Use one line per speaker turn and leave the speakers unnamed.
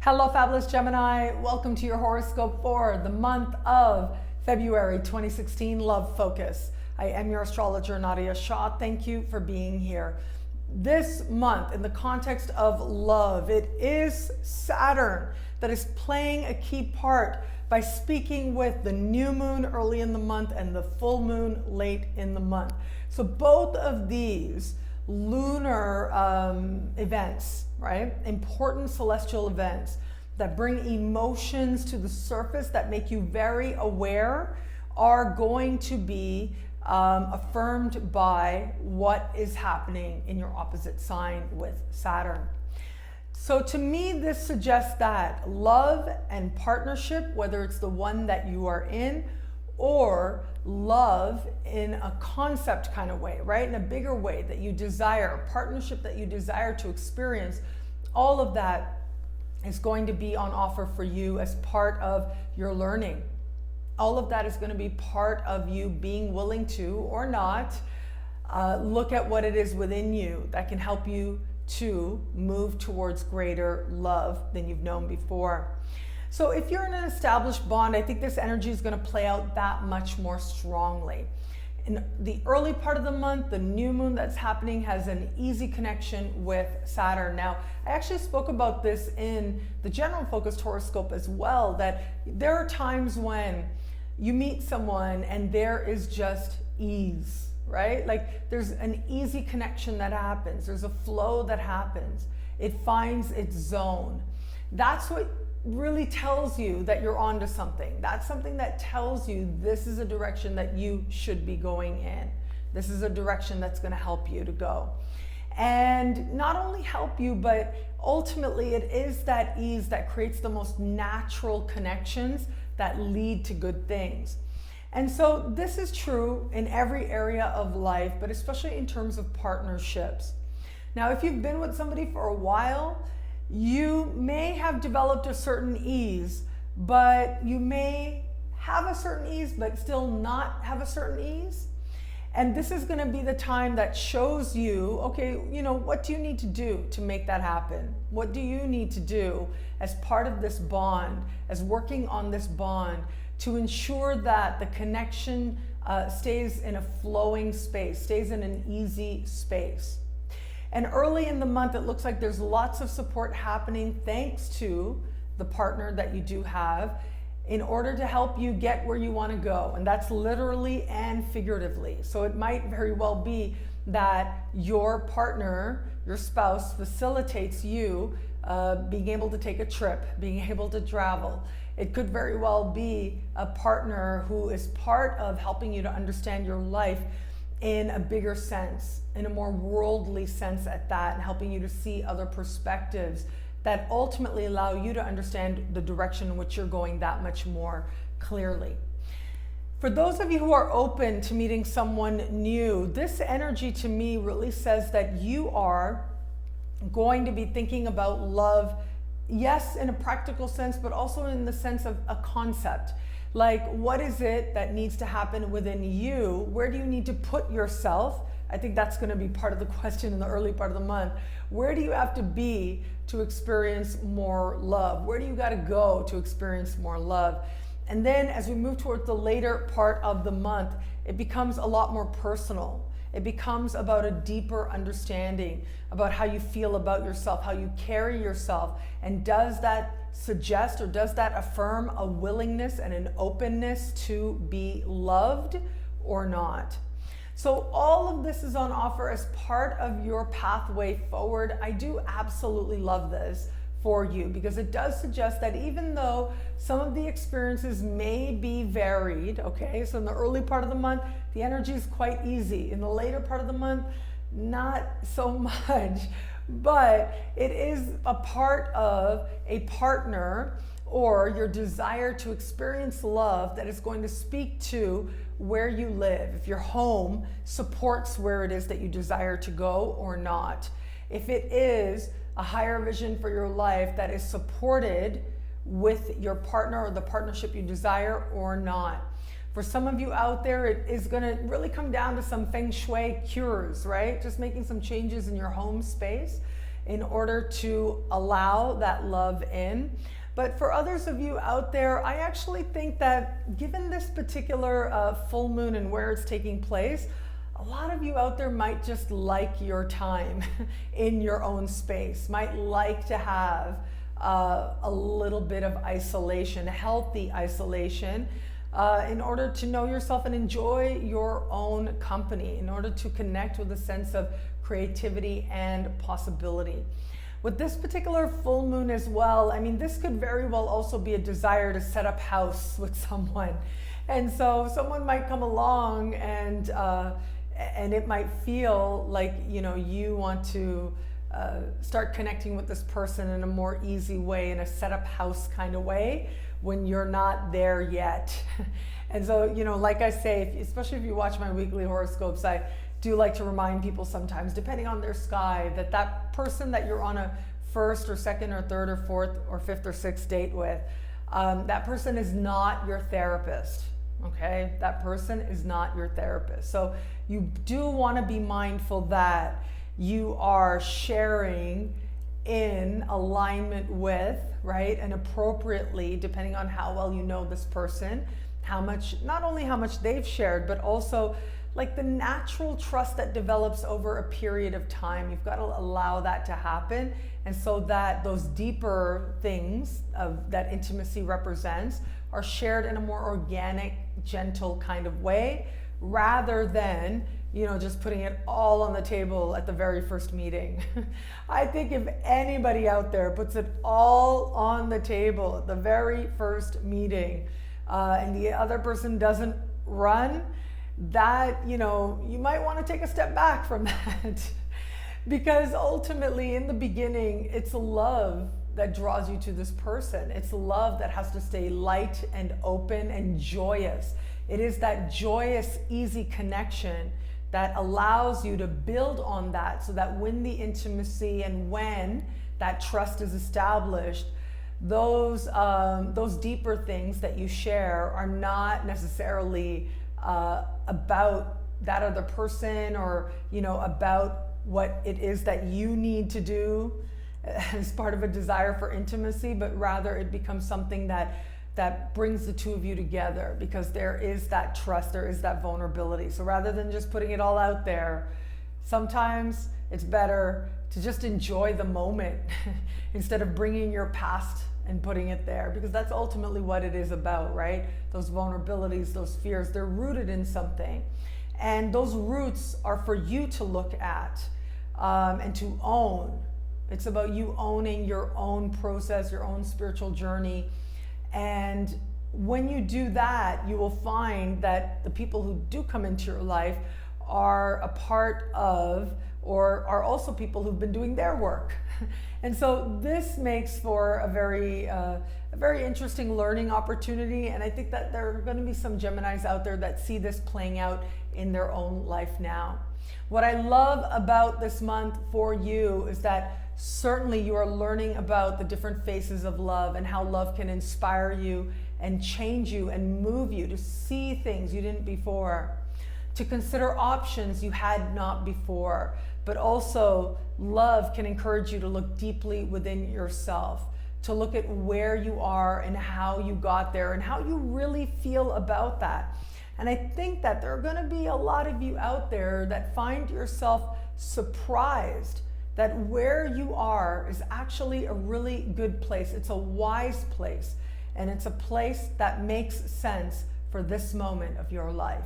Hello, fabulous Gemini. Welcome to your horoscope for the month of February 2016, Love Focus. I am your astrologer, Nadiya Shah. Thank you for being here. This month, in the context of love, it is Saturn that is playing a key part by speaking with the new moon early in the month and the full moon late in the month. So both of these lunar events, right? Important celestial events that bring emotions to the surface, that make you very aware, are going to be affirmed by what is happening in your opposite sign with Saturn. So to me, this suggests that love and partnership, whether it's the one that you are in or love in a concept kind of way, right? In a bigger way that you desire, a partnership that you desire to experience, all of that is going to be on offer for you as part of your learning. All of that is going to be part of you being willing to, or not, look at what it is within you that can help you to move towards greater love than you've known before. So if you're in an established bond, I think this energy is going to play out that much more strongly. In the early part of the month, the new moon that's happening has an easy connection with Saturn. Now, I actually spoke about this in the general focused horoscope as well, that there are times when you meet someone and there is just ease, right? Like there's an easy connection that happens. There's a flow that happens. It finds its zone. That's what really tells you that you're onto something. That's something that tells you this is a direction that you should be going in. This is a direction that's going to help you to go. And not only help you, but ultimately it is that ease that creates the most natural connections that lead to good things. And so this is true in every area of life, but especially in terms of partnerships. Now, if you've been with somebody for a while, you may have developed a certain ease, but you may have a certain ease, but still not have a certain ease. And this is going to be the time that shows you, okay, what do you need to do to make that happen? What do you need to do as part of this bond, as working on this bond, to ensure that the connection stays in a flowing space, stays in an easy space? And early in the month, it looks like there's lots of support happening thanks to the partner that you do have in order to help you get where you want to go. And that's literally and figuratively. So it might very well be that your partner, your spouse, facilitates you being able to take a trip, being able to travel. It could very well be a partner who is part of helping you to understand your life in a bigger sense, in a more worldly sense at that, and helping you to see other perspectives that ultimately allow you to understand the direction in which you're going that much more clearly. For those of you who are open to meeting someone new, this energy to me really says that you are going to be thinking about love, yes, in a practical sense, but also in the sense of a concept. Like, what is it that needs to happen within you? Where do you need to put yourself? I think that's going to be part of the question in the early part of the month. Where do you have to be to experience more love? Where do you got to go to experience more love? And then as we move towards the later part of the month, it becomes a lot more personal. It becomes about a deeper understanding about how you feel about yourself, how you carry yourself. And does that suggest or does that affirm a willingness and an openness to be loved or not? So all of this is on offer as part of your pathway forward. I do absolutely love this for you because it does suggest that even though some of the experiences may be varied, okay, so in the early part of the month, the energy is quite easy. In the later part of the month, not so much, but it is a part of a partner or your desire to experience love that is going to speak to where you live. If your home supports where it is that you desire to go or not. If it is a higher vision for your life that is supported with your partner or the partnership you desire or not. For some of you out there, it is going to really come down to some feng shui cures, right? Just making some changes in your home space in order to allow that love in. But for others of you out there, I actually think that given this particular full moon and where it's taking place, a lot of you out there might just like your time in your own space, might like to have a little bit of isolation, healthy isolation, in order to know yourself and enjoy your own company, in order to connect with a sense of creativity and possibility. With this particular full moon as well, I mean, this could very well also be a desire to set up house with someone. And so someone might come along and it might feel like, you know, you want to start connecting with this person in a more easy way, in a set up house kind of way, when you're not there yet. And so, you know, like I say, especially if you watch my weekly horoscopes, I do like to remind people sometimes, depending on their sky, that that person that you're on a first or second or third or fourth or fifth or sixth date with, that person is not your therapist, okay? That person is not your therapist. So you do want to be mindful that you are sharing in alignment with, right, and appropriately, depending on how well you know this person, how much, not only how much they've shared, but also like the natural trust that develops over a period of time. You've got to allow that to happen. And so that those deeper things that intimacy represents are shared in a more organic, gentle kind of way, rather than, you know, just putting it all on the table at the very first meeting. I think if anybody out there puts it all on the table at the very first meeting, and the other person doesn't run, that, you know, you might want to take a step back from that. Because ultimately, in the beginning, it's love that draws you to this person. It's love that has to stay light and open and joyous. It is that joyous, easy connection that allows you to build on that, so that when the intimacy and when that trust is established, those deeper things that you share are not necessarily about that other person, or, you know, about what it is that you need to do as part of a desire for intimacy, but rather it becomes something that brings the two of you together, because there is that trust, there is that vulnerability. So rather than just putting it all out there, sometimes it's better to just enjoy the moment instead of bringing your past and putting it there, because that's ultimately what it is about, right? Those vulnerabilities, those fears, they're rooted in something. And those roots are for you to look at and to own. It's about you owning your own process, your own spiritual journey. And when you do that, you will find that the people who do come into your life are a part of, or are also people who've been doing their work. And so this makes for a very interesting learning opportunity. And I think that there are going to be some Geminis out there that see this playing out in their own life now. What I love about this month for you is that certainly you are learning about the different faces of love and how love can inspire you and change you and move you to see things you didn't before, to consider options you had not before. But also, love can encourage you to look deeply within yourself, to look at where you are and how you got there and how you really feel about that. And I think that there are going to be a lot of you out there that find yourself surprised that where you are is actually a really good place. It's a wise place, and it's a place that makes sense for this moment of your life.